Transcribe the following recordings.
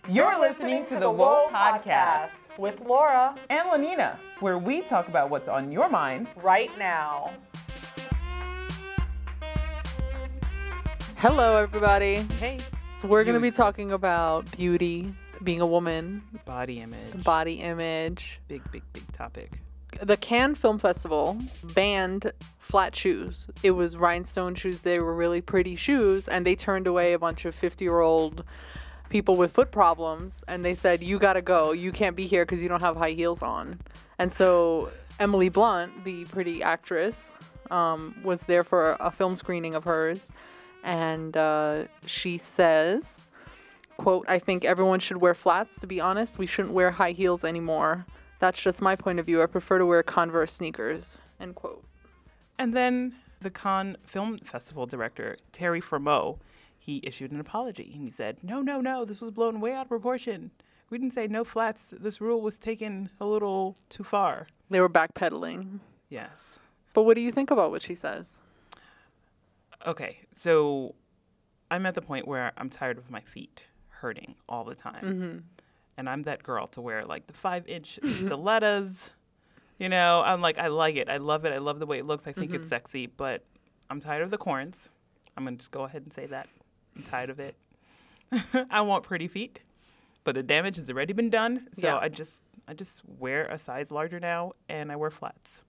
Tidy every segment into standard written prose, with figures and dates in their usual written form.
You're listening to the WoA podcast with Laura and Lenina, where we talk about what's on your mind right now. Hello, everybody. Hey. So we're going to be talking about beauty, being a woman, body image. Big topic. The Cannes Film Festival banned flat shoes. It was rhinestone shoes. They were really pretty shoes, and they turned away a bunch of 50-year-old people with foot problems, and they said, you gotta go. You can't be here because you don't have high heels on. And so Emily Blunt, the pretty actress, was there for a film screening of hers, and she says, quote, "I think everyone should wear flats, to be honest. We shouldn't wear high heels anymore. That's just my point of view. I prefer to wear Converse sneakers," end quote. And then the Cannes Film Festival director, Terry Fremeau, he issued an apology. And he said, no, this was blown way out of proportion. We didn't say no flats. This rule was taken a little too far. They were backpedaling. Yes. But what do you think about what she says? Okay, so I'm at the point where I'm tired of my feet hurting all the time. Mm-hmm. And I'm that girl to wear like the 5-inch stilettos. You know, I'm like, I like it. I love it. I love the way it looks. I think it's sexy, but I'm tired of the corns. I'm going to just go ahead and say that. I'm tired of it. I want pretty feet, but the damage has already been done. So yeah. I just wear a size larger now, and I wear flats.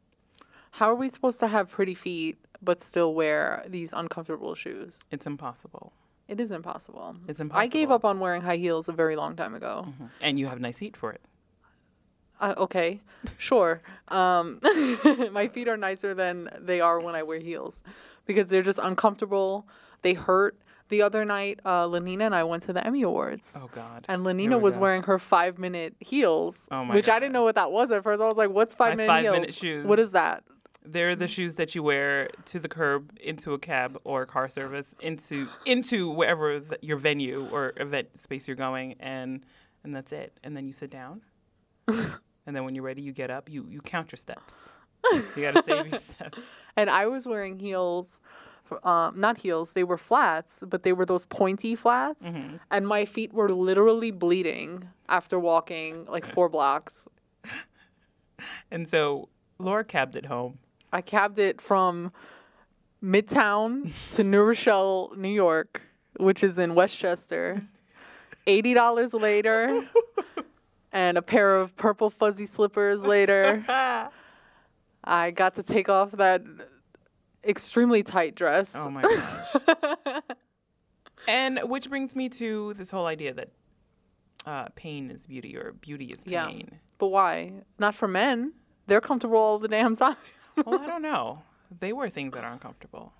How are we supposed to have pretty feet but still wear these uncomfortable shoes? It's impossible. It is impossible. It's impossible. I gave up on wearing high heels a very long time ago. Mm-hmm. And you have nice feet for it. Okay, sure. My feet are nicer than they are when I wear heels because they're just uncomfortable. They hurt. The other night, Lenina and I went to the Emmy Awards. Oh, God. And Lenina was wearing her 5-minute heels, which I didn't know what that was at first. I was like, what's 5-minute heels? 5-minute shoes. What is that? They're the shoes that you wear to the curb, into a cab or car service, into wherever your venue or event space you're going, and that's it. And then you sit down. And then when you're ready, you get up. You count your steps. You got to save your steps. And I was wearing heels. Not heels, they were flats, but they were those pointy flats. Mm-hmm. And my feet were literally bleeding after walking like 4 blocks. And so Laura cabbed it home. I cabbed it from Midtown to New Rochelle, New York, which is in Westchester. $80 later, and a pair of purple fuzzy slippers later. I got to take off that extremely tight dress. Oh my gosh. And which brings me to this whole idea that pain is beauty or beauty is pain. Yeah. But why? Not for men. They're comfortable all the damn time. Well, I don't know. They wear things that aren't comfortable.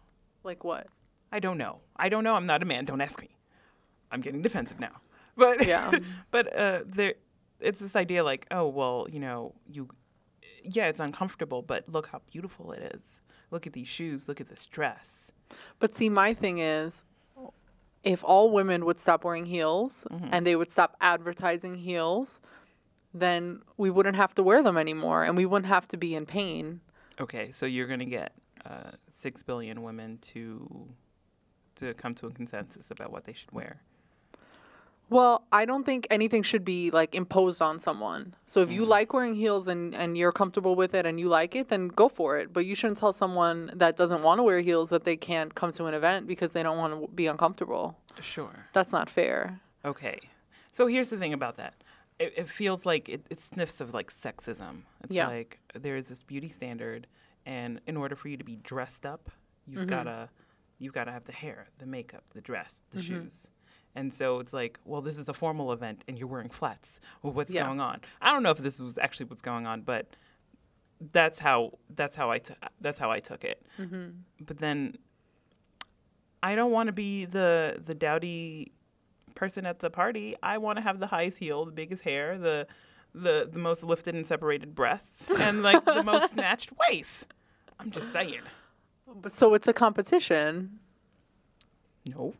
Like what? I don't know. I'm not a man. Don't ask me. I'm getting defensive now. But yeah. But it's this idea like, oh, well, it's uncomfortable, but look how beautiful it is. Look at these shoes. Look at this dress. But see, my thing is, if all women would stop wearing heels and they would stop advertising heels, then we wouldn't have to wear them anymore and we wouldn't have to be in pain. Okay, so you're going to get 6 billion women to come to a consensus about what they should wear. Well, I don't think anything should be like imposed on someone. So if you like wearing heels and you're comfortable with it and you like it, then go for it. But you shouldn't tell someone that doesn't want to wear heels that they can't come to an event because they don't want to be uncomfortable. Sure. That's not fair. Okay. So here's the thing about that. It feels like it sniffs of like sexism. It's like there's this beauty standard, and in order for you to be dressed up, you've gotta have the hair, the makeup, the dress, the shoes. And so it's like, well, this is a formal event, and you're wearing flats. Well, what's going on? I don't know if this was actually what's going on, but that's how I took it. Mm-hmm. But then I don't want to be the dowdy person at the party. I want to have the highest heel, the biggest hair, the most lifted and separated breasts, and like the most snatched waist. I'm just saying. So it's a competition. No.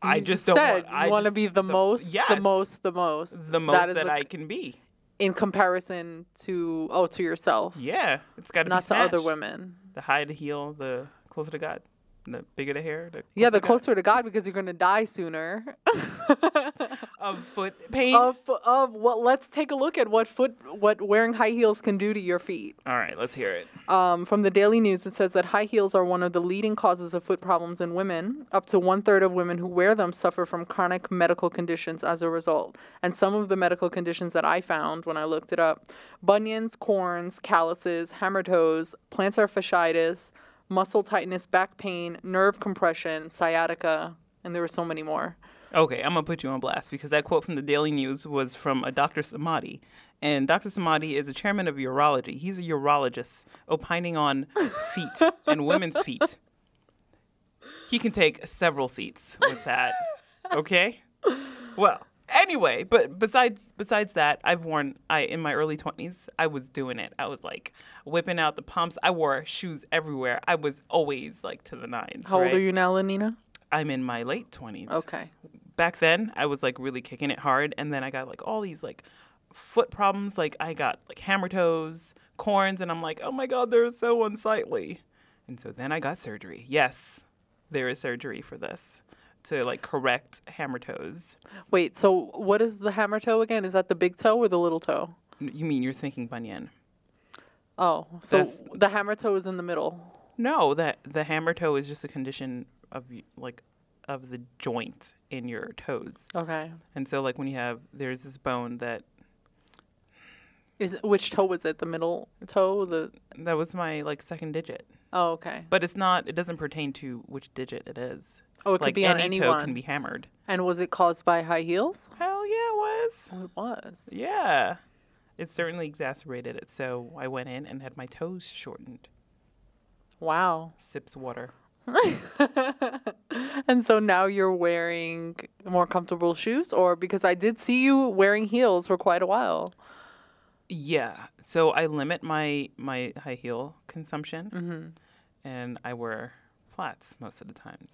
I just don't want. You want to be the most that I can be in comparison to yourself. Yeah, it's got to be not snatched. to other women. The higher the heel, the closer to God. The bigger the hair, the Yeah, the closer closer to God, because you're going to die sooner. of foot pain. Of what? Let's take a look at what wearing high heels can do to your feet. All right, let's hear it. From the Daily News, it says that high heels are one of the leading causes of foot problems in women. Up to 1/3 of women who wear them suffer from chronic medical conditions as a result. And some of the medical conditions that I found when I looked it up: bunions, corns, calluses, hammer toes, plantar fasciitis, muscle tightness, back pain, nerve compression, sciatica, and there were so many more. Okay, I'm going to put you on blast because that quote from the Daily News was from a Dr. Samadi. And Dr. Samadi is the chairman of urology. He's a urologist opining on feet and women's feet. He can take several seats with that. Okay? Well, anyway, but besides that, in my early 20s, I was doing it. I was like whipping out the pumps. I wore shoes everywhere. I was always like to the nines. How old are you now, Lenina? I'm in my late 20s. Okay. Back then, I was like really kicking it hard, and then I got like all these like foot problems. Like I got like hammer toes, corns, and I'm like, oh my God, they're so unsightly. And so then I got surgery. Yes, there is surgery for this to like correct hammer toes. Wait, so what is the hammer toe again? Is that the big toe or the little toe? You mean you're thinking bunion? Oh, so the hammer toe is in the middle. No, the hammer toe is just a condition of the joint in your toes. Okay. And so like when there's this bone that which toe was it? The middle toe? That was my like second digit. Oh, okay. But it doesn't pertain to which digit it is. Oh, it could be on any anyone. toe can be hammered. And was it caused by high heels? Hell yeah, it was. Oh, it was. Yeah. It certainly exacerbated it. So I went in and had my toes shortened. Wow. Sips water. And so now you're wearing more comfortable shoes, or because I did see you wearing heels for quite a while. Yeah. So I limit my high heel consumption, and I wear flats most of the times.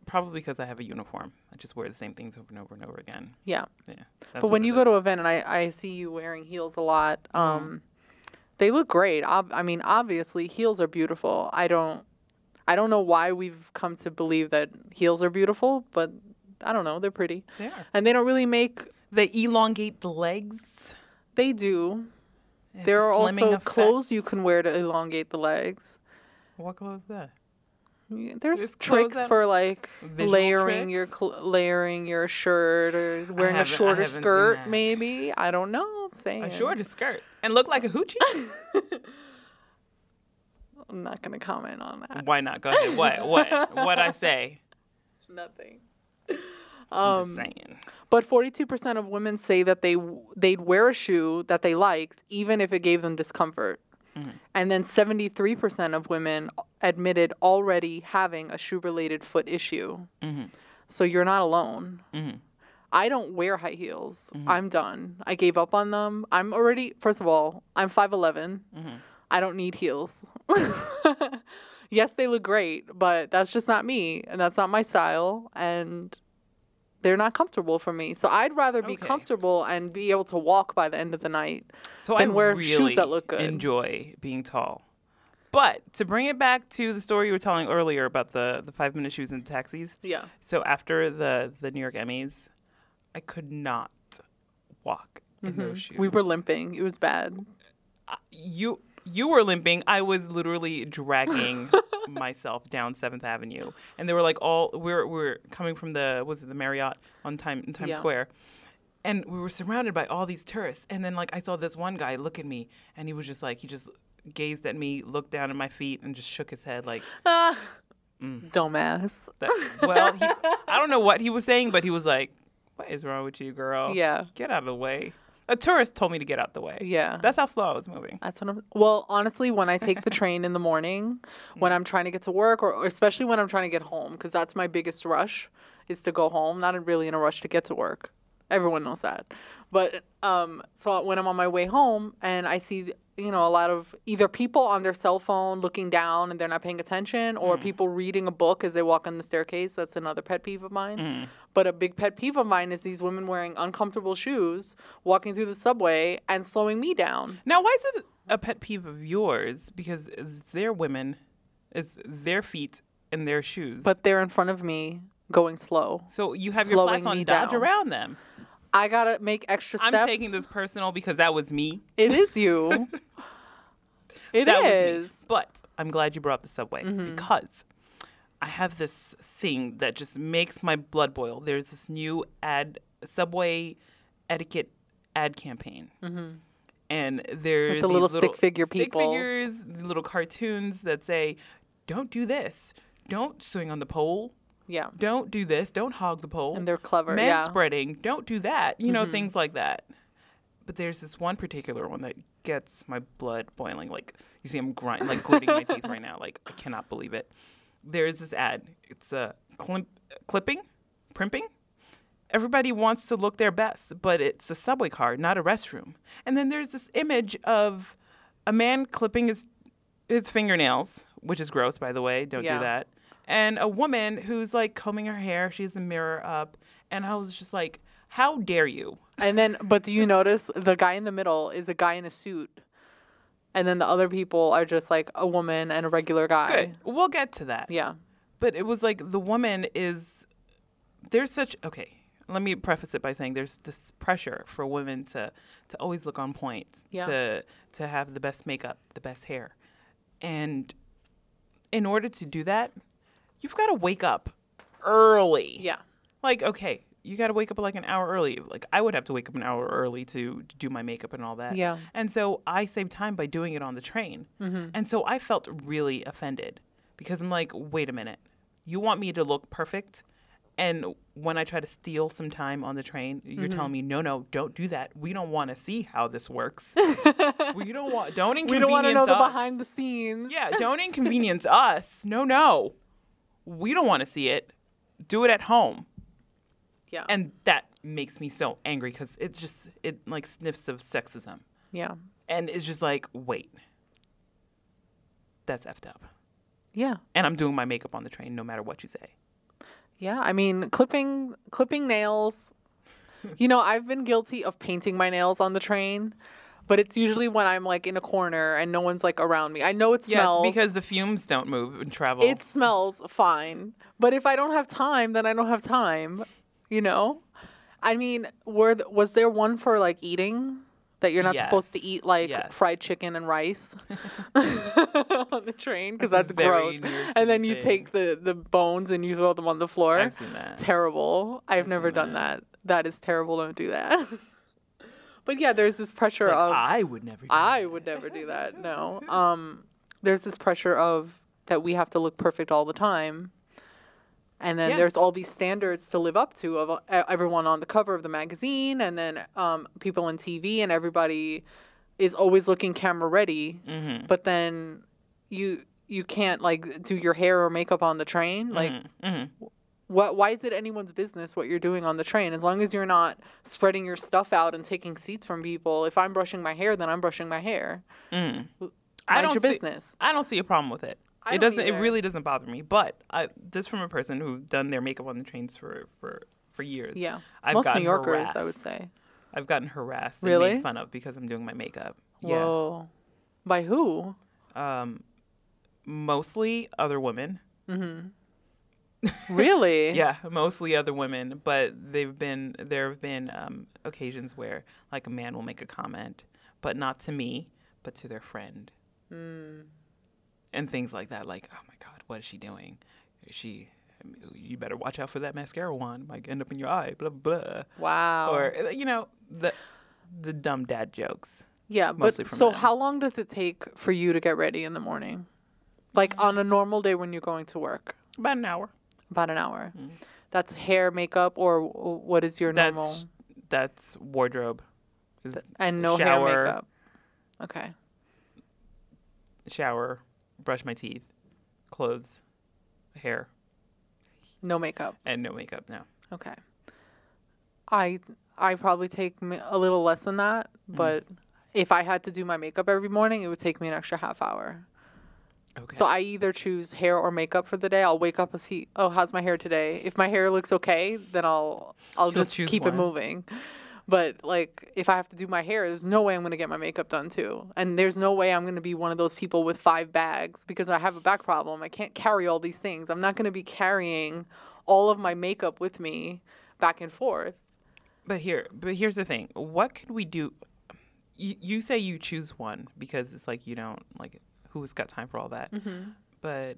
Probably because I have a uniform. I just wear the same things over and over and over again. Yeah. Yeah. But when you go to an event, and I see you wearing heels a lot, they look great. I mean, obviously, heels are beautiful. I don't know why we've come to believe that heels are beautiful, but I don't know. They're pretty. They are. And they don't really make... They elongate the legs. They do. There are also clothes you can wear to elongate the legs. What clothes is that? There's tricks for like layering your shirt or wearing a shorter skirt, maybe. I don't know. I'm saying a shorter skirt and look like a hoochie. I'm not gonna comment on that. Why not? Go ahead. What I say? Nothing. I'm just saying. But 42% of women say that they'd wear a shoe that they liked even if it gave them discomfort. And then 73% of women admitted already having a shoe-related foot issue. So you're not alone. I don't wear high heels. I'm done. I gave up on them. First of all, I'm 5'11". I don't need heels. Yes, they look great, but that's just not me, and that's not my style, and they're not comfortable for me. So I'd rather be comfortable and be able to walk by the end of the night than wear shoes that look good. I enjoy being tall. But to bring it back to the story you were telling earlier about the 5-minute shoes in taxis. Yeah. So after the New York Emmys, I could not walk in those shoes. We were limping. It was bad. You were limping. I was literally dragging myself down 7th Avenue. And they were like we're coming from the Marriott in Times Square. And we were surrounded by all these tourists. And then like I saw this one guy look at me and he just gazed at me, looked down at my feet and just shook his head like dumbass. I don't know what he was saying, but he was like, "What is wrong with you, girl? Yeah. Get out of the way." A tourist told me to get out the way. Yeah. That's how slow I was moving. Well, honestly, when I take the train in the morning, when I'm trying to get to work, or especially when I'm trying to get home, because that's my biggest rush, is to go home. Not really in a rush to get to work. Everyone knows that. But so when I'm on my way home and I see, a lot of either people on their cell phone looking down and they're not paying attention, or people reading a book as they walk on the staircase. That's another pet peeve of mine. But a big pet peeve of mine is these women wearing uncomfortable shoes, walking through the subway and slowing me down. Now, why is it a pet peeve of yours? Because they're women, it's their feet, in their shoes. But they're in front of me going slow. So you have your flats on, dodge around them. I got to make extra steps. I'm taking this personal because that was me. It is you. It is. But I'm glad you brought up the subway because I have this thing that just makes my blood boil. There's this new subway etiquette ad campaign. And there's the little stick figure people. Stick figures, little cartoons that say, don't do this. Don't swing on the pole. Yeah. Don't do this. Don't hog the pole. And they're clever. Manspreading. Don't do that. You know, things like that. But there's this one particular one that gets my blood boiling. Like, you see I'm gritting my teeth right now. Like, I cannot believe it. There's this ad. It's a primping. Everybody wants to look their best, but it's a subway car, not a restroom. And then there's this image of a man clipping his fingernails, which is gross, by the way. Don't do that. And a woman who's like combing her hair. She has the mirror up. And I was just like, how dare you? And then, but do you notice the guy in the middle is a guy in a suit? And then the other people are just like a woman and a regular guy. Good. We'll get to that. Yeah. But it was like the woman okay, let me preface it by saying there's this pressure for women to always look on point, to have the best makeup, the best hair. And in order to do that, you've got to wake up early. Yeah. Like, okay, you got to wake up like an hour early. Like, I would have to wake up an hour early to do my makeup and all that. Yeah. And so I saved time by doing it on the train. And so I felt really offended because I'm like, wait a minute. You want me to look perfect? And when I try to steal some time on the train, you're telling me, no, don't do that. We don't want to see how this works. Don't inconvenience us. We don't want to know the behind the scenes. Yeah, don't inconvenience us. No. We don't want to see it. Do it at home. Yeah. And that makes me so angry because it like sniffs of sexism. Yeah. And it's just like, wait, that's effed up. Yeah. And I'm doing my makeup on the train no matter what you say. Yeah. I mean, clipping nails. You know, I've been guilty of painting my nails on the train, but it's usually when I'm like in a corner and no one's like around me. I know it smells. Yes, because the fumes don't move and travel. It smells fine. But if I don't have time, then I don't have time. You know? I mean, was there one for like eating that you're not supposed to eat like fried chicken and rice on the train? Because that's gross. And then you take the bones and you throw them on the floor. I've seen that. Terrible. I've never done that. That is terrible. Don't do that. But yeah, there's this pressure of... I would never do that. I would never do that. No. There's this pressure of that we have to look perfect all the time. And then there's all these standards to live up to of everyone on the cover of the magazine and then people on TV and everybody is always looking camera ready. But then you can't like do your hair or makeup on the train. Like, why is it anyone's business what you're doing on the train? As long as you're not spreading your stuff out and taking seats from people. If I'm brushing my hair, then I'm brushing my hair. Mind your business. I don't see a problem with it. It really doesn't bother me. But this from a person who's done their makeup on the trains for years. Yeah, I've most New Yorkers, harassed. I would say. I've gotten harassed and made fun of because I'm doing my makeup. Whoa. Yeah. By who? Mostly other women. Really? Yeah, mostly other women. But there have been occasions where like a man will make a comment, but not to me, but to their friend. And things like that, like, oh my God, what is she doing? You better watch out for that mascara wand. It might end up in your eye, blah, blah. Wow. Or, you know, the dumb dad jokes. Yeah, but so how long does it take for you to get ready in the morning? Like on a normal day when you're going to work? About an hour. About an hour. That's hair, makeup, or what is your normal? That's wardrobe. And no hair, makeup. Okay. Shower. Brush my teeth, clothes, hair. No makeup. And no makeup, no. Okay. I probably take a little less than that, but if I had to do my makeup every morning, it would take me an extra half hour. Okay. So I either choose hair or makeup for the day. I'll wake up and see, oh, how's my hair today? If my hair looks okay, then I'll just keep it moving. But like, if I have to do my hair, there's no way I'm going to get my makeup done too. And there's no way I'm going to be one of those people with 5 bags because I have a back problem. I can't carry all these things. I'm not going to be carrying all of my makeup with me back and forth. But here's the thing. What could we do? You say you choose one because it's like you don't, like, who's got time for all that? Mm-hmm. But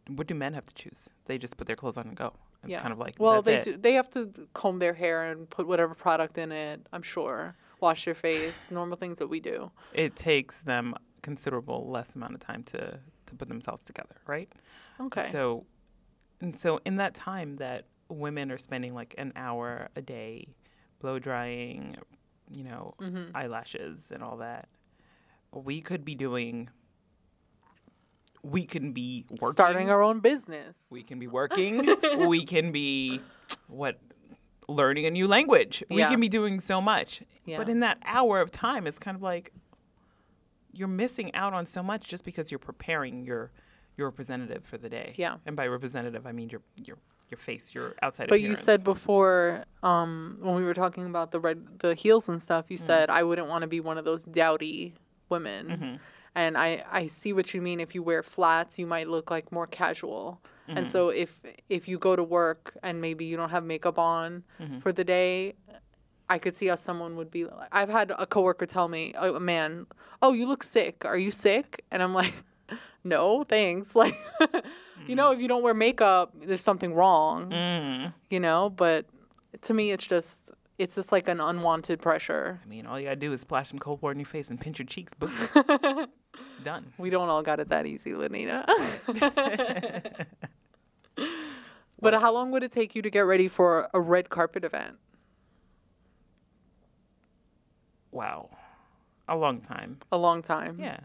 what do men have to choose? They just put their clothes on and go. It's kind of like, well, that's they do. They have to comb their hair and put whatever product in it, I'm sure. Wash their face, normal things that we do. It takes them considerable less amount of time to put themselves together, right? Okay. So in that time that women are spending like an hour a day blow drying, eyelashes and all that, we could be working. Starting our own business. We can be working. We can be, learning a new language. We can be doing so much. Yeah. But in that hour of time, it's kind of like you're missing out on so much just because you're preparing your representative for the day. Yeah. And by representative, I mean your face, your outside appearance. But you said before, when we were talking about the heels and stuff, you said I wouldn't want to be one of those dowdy women. Mm-hmm. And I see what you mean. If you wear flats, you might look like more casual. Mm-hmm. And so if you go to work and maybe you don't have makeup on for the day, I could see how someone would be. I've had a coworker tell me, a man, "Oh, you look sick. Are you sick?" And I'm like, "No, thanks." Like, if you don't wear makeup, there's something wrong. But to me, it's just like an unwanted pressure. I mean, all you gotta do is splash some cold water in your face and pinch your cheeks. Boom. Done. We don't all got it that easy, Lenina. But how long would it take you to get ready for a red carpet event? Wow. A long time. A long time. Yeah.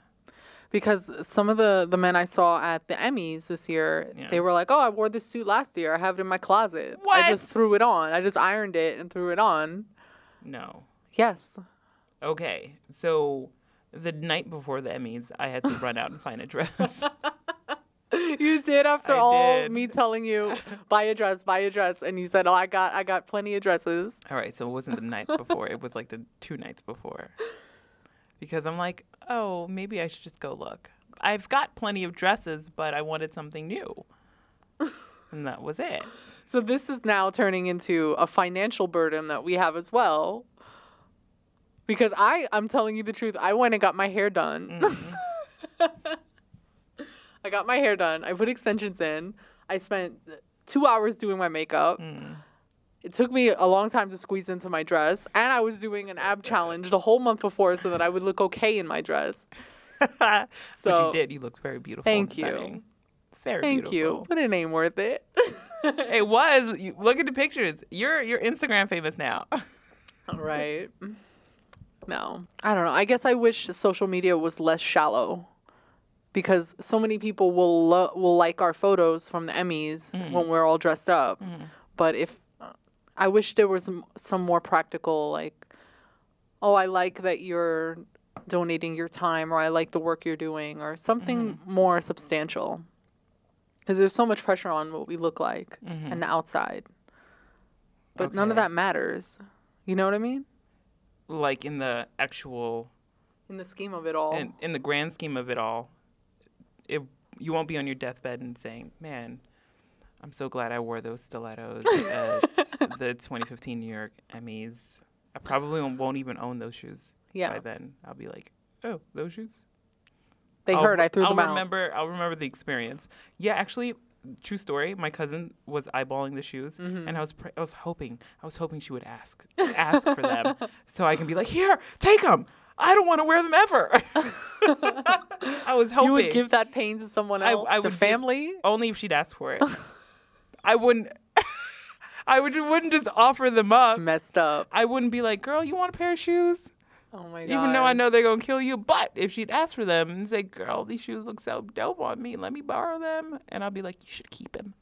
Because some of the men I saw at the Emmys this year, they were like, "Oh, I wore this suit last year. I have it in my closet. What? I just threw it on. I just ironed it and threw it on." No. Yes. Okay. So the night before the Emmys, I had to run out and find a dress. You did after me telling you, buy a dress, and you said, "Oh, I got plenty of dresses." All right, so it wasn't the night before; it was like the 2 nights before, because I'm like, oh, maybe I should just go look. I've got plenty of dresses, but I wanted something new, and that was it. So this is now turning into a financial burden that we have as well. Because I'm telling you the truth, I went and got my hair done. Mm-hmm. I got my hair done. I put extensions in. I spent 2 hours doing my makeup. Mm. It took me a long time to squeeze into my dress. And I was doing an ab challenge the whole month before so that I would look okay in my dress. But you did. You looked very beautiful. Thank you. Very beautiful. Thank you. But it ain't worth it. It was. Look at the pictures. You're Instagram famous now. All right. No. I don't know. I guess I wish social media was less shallow. Because so many people will like our photos from the Emmys when we're all dressed up. Mm. But I wish there was some more practical, like, oh, I like that you're donating your time, or I like the work you're doing, or something more substantial. Because there's so much pressure on what we look like and the outside. But none of that matters. You know what I mean? Like in the actual... In the scheme of it all. In the grand scheme of it all. You won't be on your deathbed and saying, "Man, I'm so glad I wore those stilettos at the 2015 New York Emmys." I probably won't even own those shoes by then. I'll be like, "Oh, those shoes? They hurt. I threw them out." I'll remember the experience. Yeah, actually, true story. My cousin was eyeballing the shoes, and I was hoping she would ask for them, so I can be like, "Here, take them. I don't want to wear them ever." I was hoping. You would give that pain to someone else, to family? Only if she'd ask for it. I wouldn't. I wouldn't just offer them up. It's messed up. I wouldn't be like, "Girl, you want a pair of shoes?" Oh my God. Even though I know they're gonna kill you, but if she'd ask for them and say, "Girl, these shoes look so dope on me. Let me borrow them," and I'll be like, "You should keep them."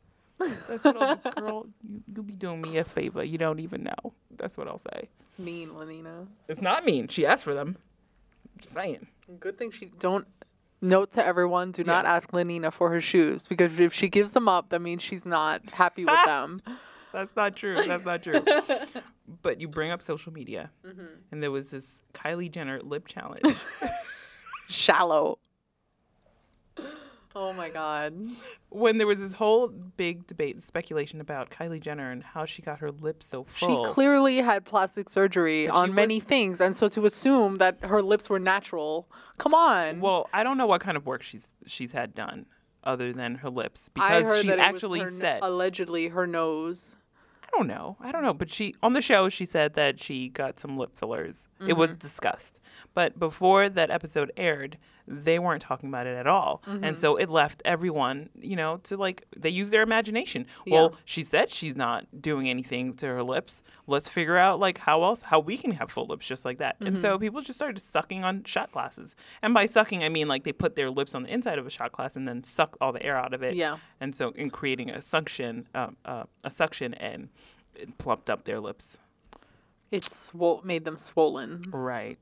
That's what I'll be. "Girl, you be doing me a favor. You don't even know." That's what I'll say. It's mean, Lenina. It's not mean. She asked for them. I'm just saying. Good thing she don't. Note to everyone, do not ask Lenina for her shoes, because if she gives them up, that means she's not happy with them. That's not true. That's not true. But you bring up social media, and there was this Kylie Jenner lip challenge. Shallow. Oh my God. When there was this whole big debate, speculation about Kylie Jenner and how she got her lips so full. She clearly had plastic surgery on many things, and so to assume that her lips were natural, come on. Well, I don't know what kind of work she's had done other than her lips, because she actually said allegedly her nose. I don't know. But on the show she said that she got some lip fillers. It was discussed. But before that episode aired, they weren't talking about it at all. And so it left everyone, to like, they use their imagination. Yeah. Well, she said she's not doing anything to her lips. Let's figure out like how we can have full lips just like that. And so people just started sucking on shot glasses. And by sucking, I mean like they put their lips on the inside of a shot glass and then suck all the air out of it. Yeah. And so in creating a suction and it plumped up their lips. It's made them swollen. Right.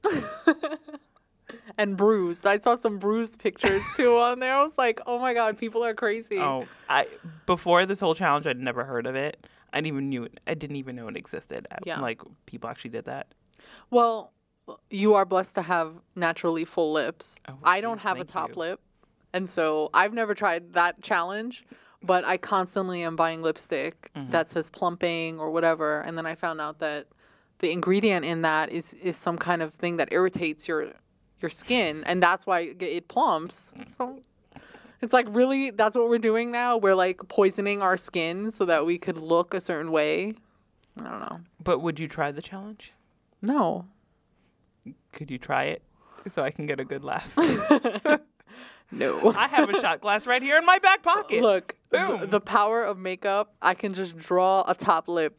And bruised. I saw some bruised pictures too on there. I was like, oh my God, people are crazy. Oh, before this whole challenge, I'd never heard of it. I didn't even know it existed. Yeah. Like, people actually did that. Well, you are blessed to have naturally full lips. Oh, I don't have a top lip. And so I've never tried that challenge, but I constantly am buying lipstick that says plumping or whatever. And then I found out that the ingredient in that is some kind of thing that irritates your skin, and that's why it plumps. So it's like, really, that's what we're doing now? We're like poisoning our skin so that we could look a certain way? I don't know. But would you try the challenge? No. Could you try it so I can get a good laugh? No. I have a shot glass right here in my back pocket. Look, the power of makeup, I can just draw a top lip.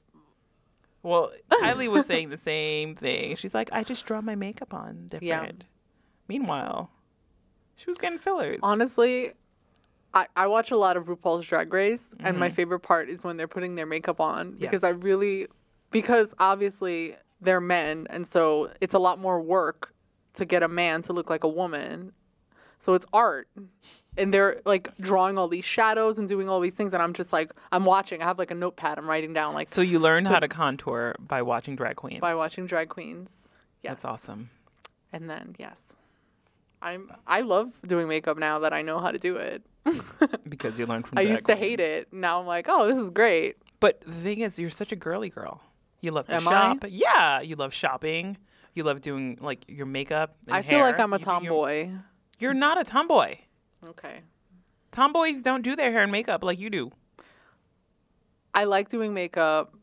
Well, Kylie was saying the same thing. She's like, I just draw my makeup on different. Yeah. Meanwhile, she was getting fillers. Honestly, I watch a lot of RuPaul's Drag Race, and my favorite part is when they're putting their makeup on, because because obviously they're men, and so it's a lot more work to get a man to look like a woman. So it's art. And they're like drawing all these shadows and doing all these things, and I'm just like, I'm watching. I have like a notepad. I'm writing down like. So you learn how to contour by watching drag queens. By watching drag queens. Yes. That's awesome. And then yes. I love doing makeup now that I know how to do it. Because you learned from I drag used to hate it. Now I'm like, oh, this is great. But the thing is, you're such a girly girl. You love to Am shop. I? Yeah, you love shopping. You love doing like your makeup and I hair. feel like I'm a tomboy. You're not a tomboy. Okay. Tomboys don't do their hair and makeup like you do. I like doing makeup.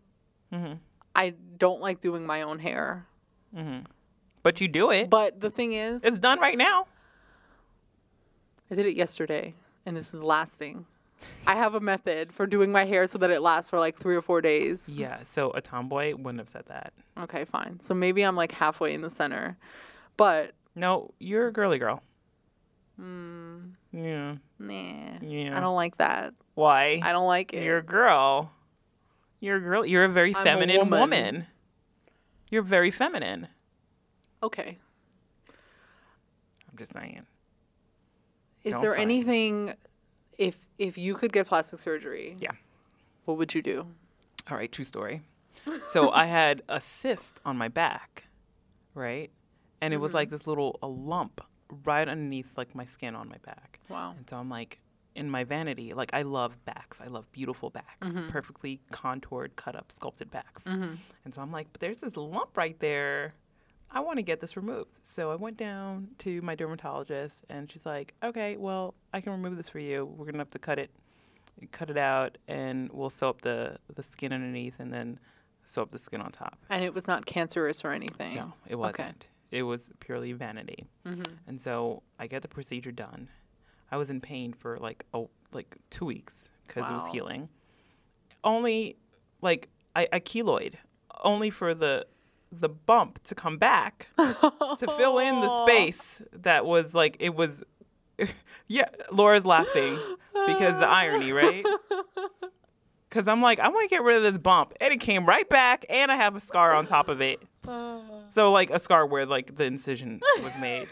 I don't like doing my own hair. But you do it. But the thing is, it's done right now. I did it yesterday, and this is lasting. I have a method for doing my hair so that it lasts for like 3 or 4 days. Yeah, so a tomboy wouldn't have said that. Okay, fine. So maybe I'm like halfway in the center. But no, you're a girly girl. Yeah. Nah. Yeah. I don't like that. Why? I don't like it. You're a girl. You're a girl. You're a very feminine woman. You're very feminine. Okay. I'm just saying. Is there anything, if you could get plastic surgery? Yeah. What would you do? All right, true story. So I had a cyst on my back, right? And it was like this a lump right underneath like my skin on my back. Wow. And so I'm like, in my vanity, like I love backs. I love beautiful backs, perfectly contoured, cut up, sculpted backs. And so I'm like, but there's this lump right there. I want to get this removed. So I went down to my dermatologist, and she's like, okay, well, I can remove this for you. We're going to have to cut it out, and we'll sew up the skin underneath and then sew up the skin on top. And it was not cancerous or anything? No, it wasn't. Okay. It was purely vanity. And so I get the procedure done. I was in pain for like 2 weeks because it was healing. Only, like, I keloid, only for the bump to come back to fill in the space that was like, it was, yeah, Laura's laughing because the irony, right? Because I'm like, I want to get rid of this bump. And it came right back, and I have a scar on top of it. So, like, a scar where, like, the incision was made.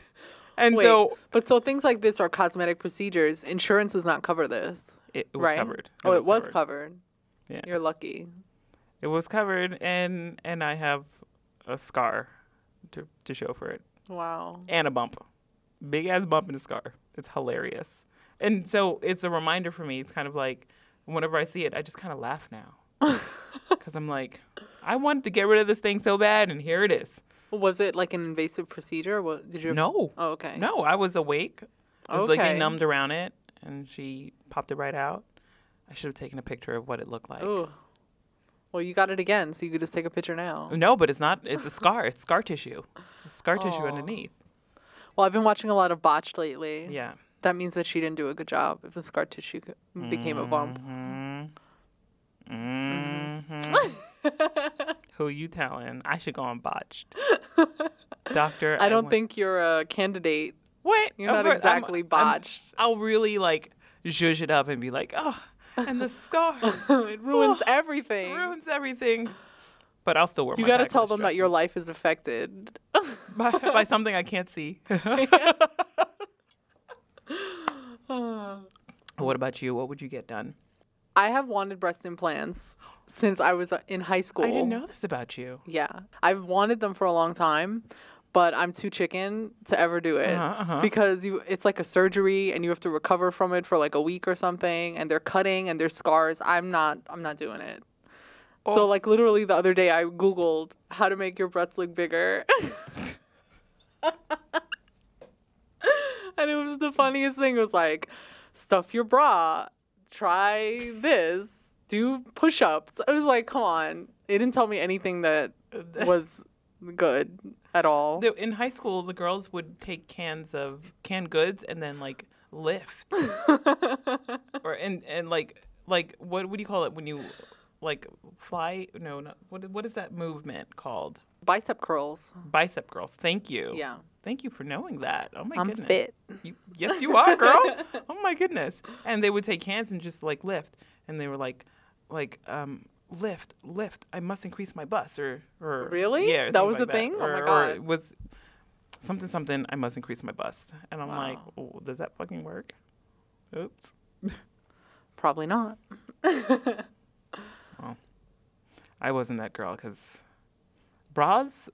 And Wait, so things like this are cosmetic procedures. Insurance does not cover this. it was right? covered. It was covered. Yeah. You're lucky. It was covered, and I have a scar to show for it. Wow. And a bump. Big ass bump and a scar. It's hilarious. And so it's a reminder for me. It's kind of like whenever I see it, I just kind of laugh now. Because I'm like, I wanted to get rid of this thing so bad, and here it is. Was it like an invasive procedure? What did you? No. Oh, okay. No, I was awake. I was like benumbed around it, and she popped it right out. I should have taken a picture of what it looked like. Ooh. Well, you got it again, so you could just take a picture now. No, but it's not. It's a scar. It's scar tissue. It's scar tissue underneath. Well, I've been watching a lot of Botched lately. Yeah. That means that she didn't do a good job if the scar tissue became a bump. Who you telling? I should go on Botched. Doctor, I don't think you're a candidate. What? You're not exactly botched. I'll really like zhuzh it up and be like, oh, and the scar. It ruins everything. Ruins everything. But I'll still wear my You got to tell them that your life is affected. by something I can't see. What about you? What would you get done? I have wanted breast implants since I was in high school. I didn't know this about you. Yeah. I've wanted them for a long time, but I'm too chicken to ever do it because it's like a surgery and you have to recover from it for like a week or something, and they're cutting and there's scars. I'm not doing it. Oh. So like literally the other day I Googled how to make your breasts look bigger. And it was the funniest thing. It was like, stuff your bra, try this, do push-ups. I was like, come on. It didn't tell me anything that was good at all. In high school, the girls would take cans of canned goods and then like lift, and like what do you call it when you like fly? No, what is that movement called? Bicep curls. Bicep curls. Thank you. Yeah. Thank you for knowing that. Oh my goodness. I'm fit. Yes, you are, girl. Oh my goodness. And they would take hands and just like lift, and they were like, lift. I must increase my bust, or really? Yeah. That was like the thing. Or, oh my god. Or it was something. I must increase my bust, and I'm like, oh, does that fucking work? Oops. Probably not. Well, I wasn't that girl because bras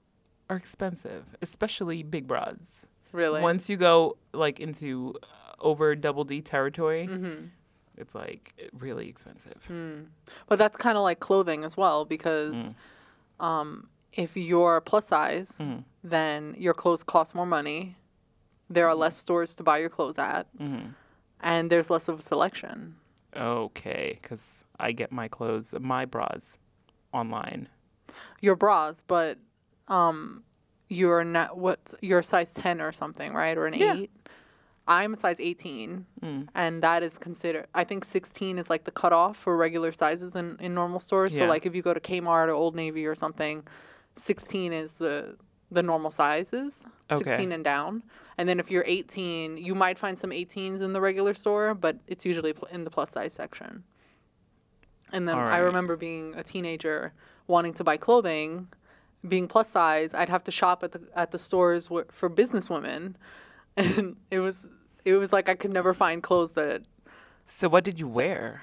are expensive, especially big bras. Really? Once you go like into over double D territory, it's like really expensive. But that's kind of like clothing as well, because if you're plus size, then your clothes cost more money. There are less stores to buy your clothes at, and there's less of a selection. Okay, because I get my bras online. Your bras, but you're not, you're a size 10 or something, right? Or an 8. I'm a size 18, and that is considered, I think 16 is like the cutoff for regular sizes in normal stores. So like if you go to Kmart or Old Navy or something, 16 is the normal sizes, 16 and down. And then if you're 18, you might find some 18s in the regular store, but it's usually in the plus size section. And then I remember being a teenager wanting to buy clothing, being plus size. I'd have to shop at the stores for business women, and it was like I could never find clothes that. So what did you wear?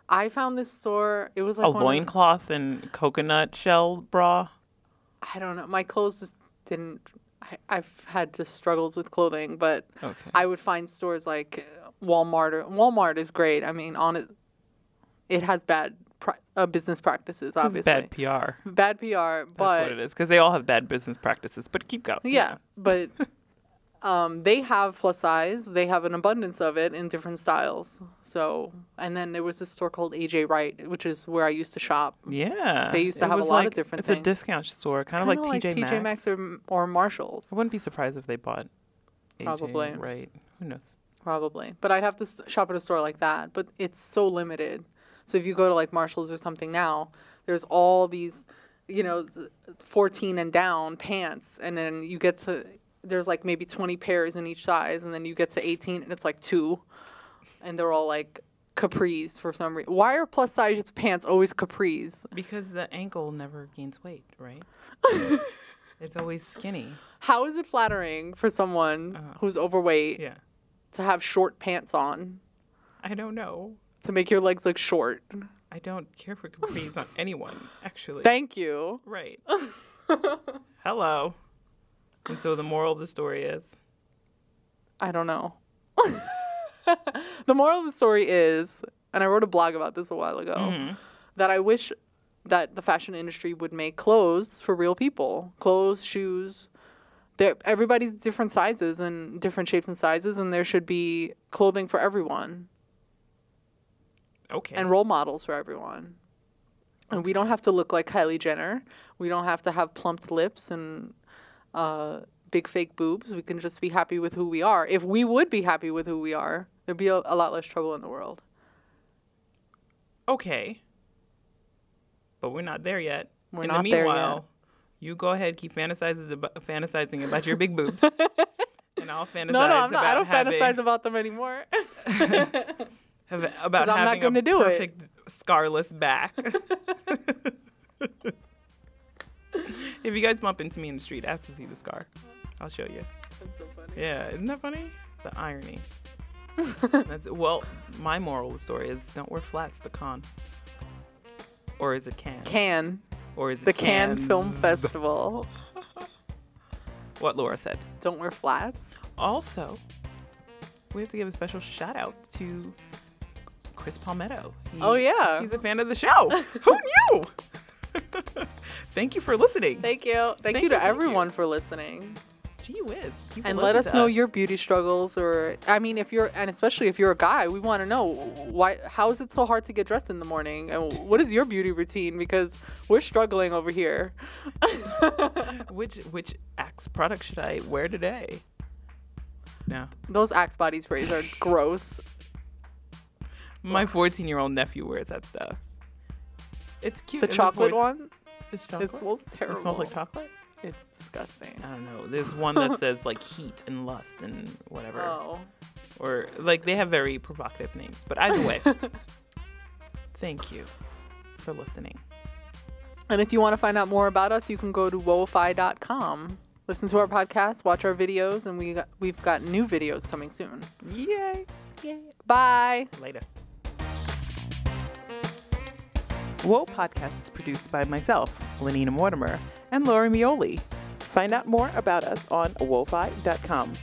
I found this store. It was like a loincloth and coconut shell bra. I don't know. My clothes just didn't. I've had just struggles with clothing, but I would find stores like Walmart. Walmart is great. I mean, it has bad business practices, obviously. It's bad PR. Bad PR, but... That's what it is, because they all have bad business practices, but keep going. Yeah, but they have plus size. They have an abundance of it in different styles. So, and then there was this store called AJ Wright, which is where I used to shop. Yeah. They used to have a lot of different things. It's a discount store, kind of like TJ Maxx. or Marshalls. I wouldn't be surprised if they bought AJ Probably. Wright. Who knows? Probably. But I'd have to shop at a store like that. But it's so limited. So if you go to like Marshalls or something now, there's all these, 14 and down pants. And then you get to, there's like maybe 20 pairs in each size. And then you get to 18 and it's like 2. And they're all like capris for some reason. Why are plus size pants always capris? Because the ankle never gains weight, right? It's always skinny. How is it flattering for someone who's overweight to have short pants on? I don't know. To make your legs look short. I don't care for capris on anyone, actually. Thank you. Right. Hello. And so the moral of the story is? I don't know. The moral of the story is, and I wrote a blog about this a while ago, that I wish that the fashion industry would make clothes for real people. Clothes, shoes. Everybody's different sizes and different shapes and sizes, and there should be clothing for everyone. Okay. And role models for everyone. And we don't have to look like Kylie Jenner. We don't have to have plumped lips and big fake boobs. We can just be happy with who we are. If we would be happy with who we are, there'd be a lot less trouble in the world. Okay. But we're not there yet. We're in not the there meanwhile, yet. You go ahead, keep fantasizing about your big boobs. And I'll fantasize No, I'm not. about I don't fantasize about them anymore. About having a perfect scarless back. If you guys bump into me in the street, ask to see the scar. I'll show you. That's so funny. Yeah, isn't that funny? The irony. Well, my moral of the story is don't wear flats to con. Or is it can? Or is it the Cannes Film Festival. What Laura said. Don't wear flats. Also, we have to give a special shout out to Chris Palmetto. He's a fan of the show. Who knew? Thank you for listening. Thank you. Thank you to everyone for listening. Gee whiz. And let us know your beauty struggles, or I mean, especially if you're a guy, we want to know how is it so hard to get dressed in the morning, and what is your beauty routine, because we're struggling over here. Which Axe product should I wear today? No. Those Axe body sprays are gross. My 14-year-old nephew wears that stuff. It's cute. The chocolate one? It's chocolate? It smells terrible. It smells like chocolate? It's disgusting. I don't know. There's one that says like heat and lust and whatever. Oh. Or like they have very provocative names. But either way, thank you for listening. And if you want to find out more about us, you can go to wofi.com. Listen to our podcast, watch our videos, and we've got new videos coming soon. Yay. Yay. Bye. Later. WoA Podcast is produced by myself, Lenina Mortimer, and Laura Mioli. Find out more about us on wofi.com.